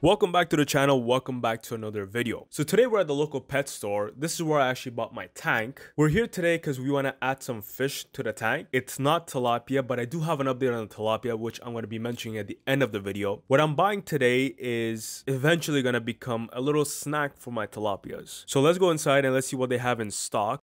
Welcome back to the channel, welcome back to another video. So today we're at the local pet store. This is where I actually bought my tank. We're here today because we want to add some fish to the tank. It's not tilapia, but I do have an update on the tilapia, which I'm going to be mentioning at the end of the video. What I'm buying today is eventually going to become a little snack for my tilapias. So let's go inside and let's see what they have in stock.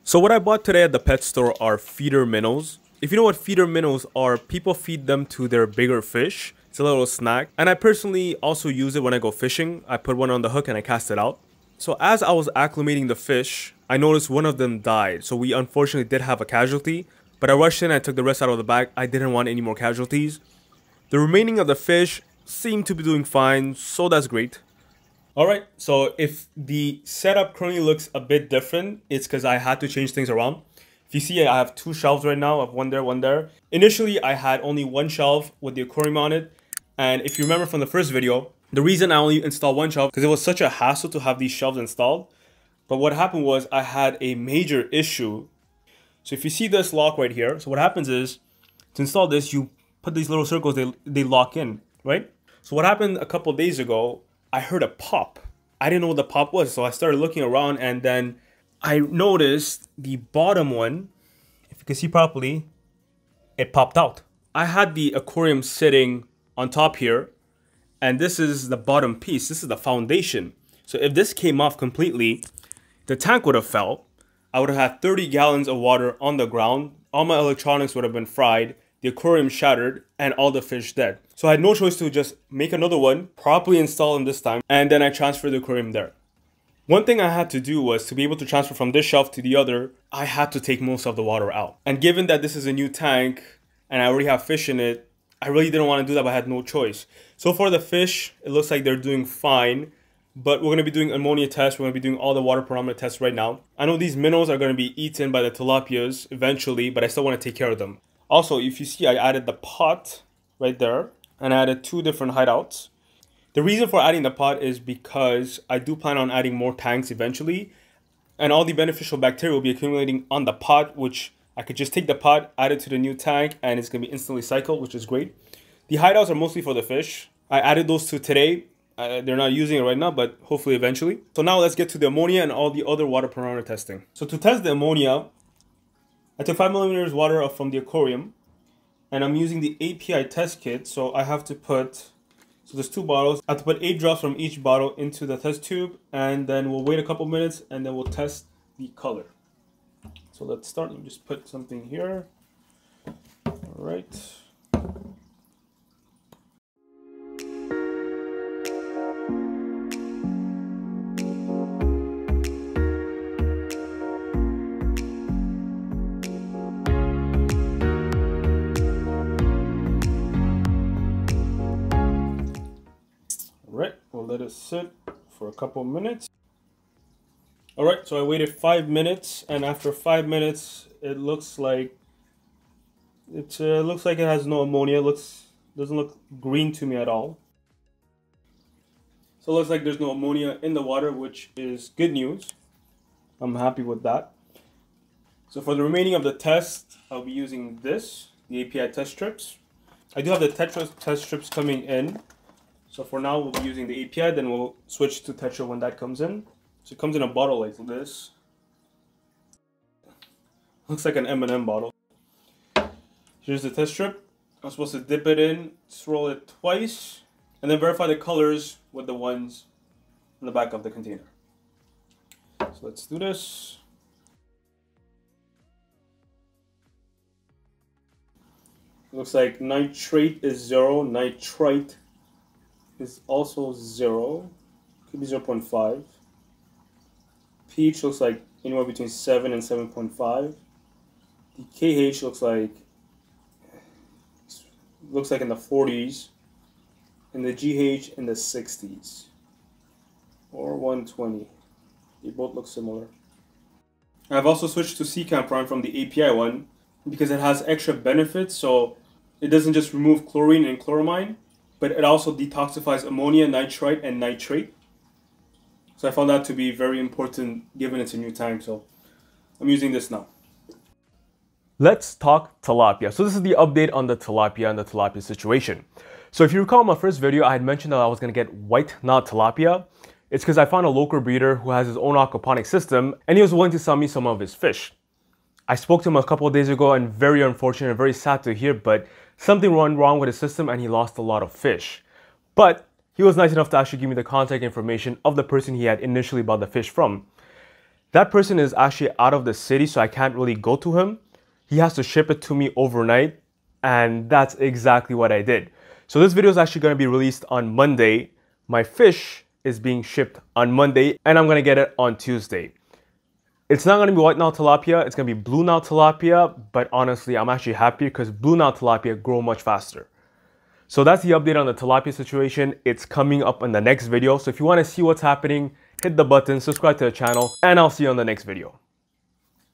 So what I bought today at the pet store are feeder minnows. If you know what feeder minnows are, people feed them to their bigger fish. It's a little snack. And I personally also use it when I go fishing. I put one on the hook and I cast it out. So as I was acclimating the fish, I noticed one of them died. So we unfortunately did have a casualty. But I rushed in and I took the rest out of the bag. I didn't want any more casualties. The remaining of the fish seem to be doing fine, so that's great. Alright, so if the setup currently looks a bit different, it's because I had to change things around. If you see, I have two shelves right now. I have one there, one there. Initially, I had only one shelf with the aquarium on it. And if you remember from the first video, the reason I only installed one shelf because it was such a hassle to have these shelves installed. But what happened was I had a major issue. So if you see this lock right here, so what happens is to install this, you put these little circles, they lock in, right? So what happened a couple of days ago, I heard a pop. I didn't know what the pop was, so I started looking around and then I noticed the bottom one, if you can see properly, it popped out. I had the aquarium sitting on top here, and this is the bottom piece. This is the foundation. So if this came off completely, the tank would have fell. I would have had 30 gallons of water on the ground. All my electronics would have been fried. The aquarium shattered and all the fish dead. So I had no choice to just make another one, properly install them this time, and then I transferred the aquarium there. One thing I had to do was to be able to transfer from this shelf to the other, I had to take most of the water out. And given that this is a new tank and I already have fish in it, I really didn't want to do that, but I had no choice. So far the fish, it looks like they're doing fine, but we're going to be doing ammonia tests. We're going to be doing all the water parameter tests right now. I know these minnows are going to be eaten by the tilapias eventually, but I still want to take care of them. Also, if you see, I added the pot right there, and I added two different hideouts. The reason for adding the pot is because I do plan on adding more tanks eventually, and all the beneficial bacteria will be accumulating on the pot, which I could just take the pot, add it to the new tank, and it's going to be instantly cycled, which is great. The hideouts are mostly for the fish. I added those two today. They're not using it right now, but hopefully eventually. So now let's get to the ammonia and all the other water parameter testing. So to test the ammonia, I took 5 milliliters water from the aquarium, and I'm using the API test kit. So I have to put, so there's two bottles. I have to put 8 drops from each bottle into the test tube, and then we'll wait a couple minutes, and then we'll test the color. So let's start. Let me just put something here. All right. We'll let it sit for a couple minutes. Alright, so I waited 5 minutes, and after 5 minutes it looks like it has no ammonia. Doesn't look green to me at all. So it looks like there's no ammonia in the water, which is good news. I'm happy with that. So for the remaining of the test, I'll be using this, the API test strips. I do have the Tetra test strips coming in. So for now, we'll be using the API, then we'll switch to Tetra when that comes in. So it comes in a bottle like this. Looks like an M&M bottle. Here's the test strip. I'm supposed to dip it in, swirl it twice, and then verify the colors with the ones in the back of the container. So let's do this. Looks like nitrate is 0, nitrite is also 0, could be 0.5. pH looks like anywhere between 7 and 7.5. The KH looks like looks like in the 40s, and the GH in the 60s, or 120. They both look similar. I've also switched to Sea Prime from the API one because it has extra benefits. So it doesn't just remove chlorine and chloramine, but it also detoxifies ammonia, nitrite, and nitrate. So I found that to be very important given it's a new tank. So I'm using this now. Let's talk tilapia. So this is the update on the tilapia and the tilapia situation. So if you recall in my first video, I had mentioned that I was going to get white knot tilapia. It's because I found a local breeder who has his own aquaponic system and he was willing to sell me some of his fish. I spoke to him a couple of days ago and very unfortunate and very sad to hear, but something went wrong with his system and he lost a lot of fish. But he was nice enough to actually give me the contact information of the person he had initially bought the fish from. That person is actually out of the city, so I can't really go to him. He has to ship it to me overnight, and that's exactly what I did. So this video is actually going to be released on Monday. My fish is being shipped on Monday, and I'm going to get it on Tuesday. It's not going to be white knot tilapia, it's going to be blue knot tilapia, but honestly, I'm actually happy because blue knot tilapia grow much faster. So that's the update on the tilapia situation. It's coming up in the next video. So if you want to see what's happening, hit the button, subscribe to the channel, and I'll see you on the next video.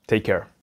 Take care.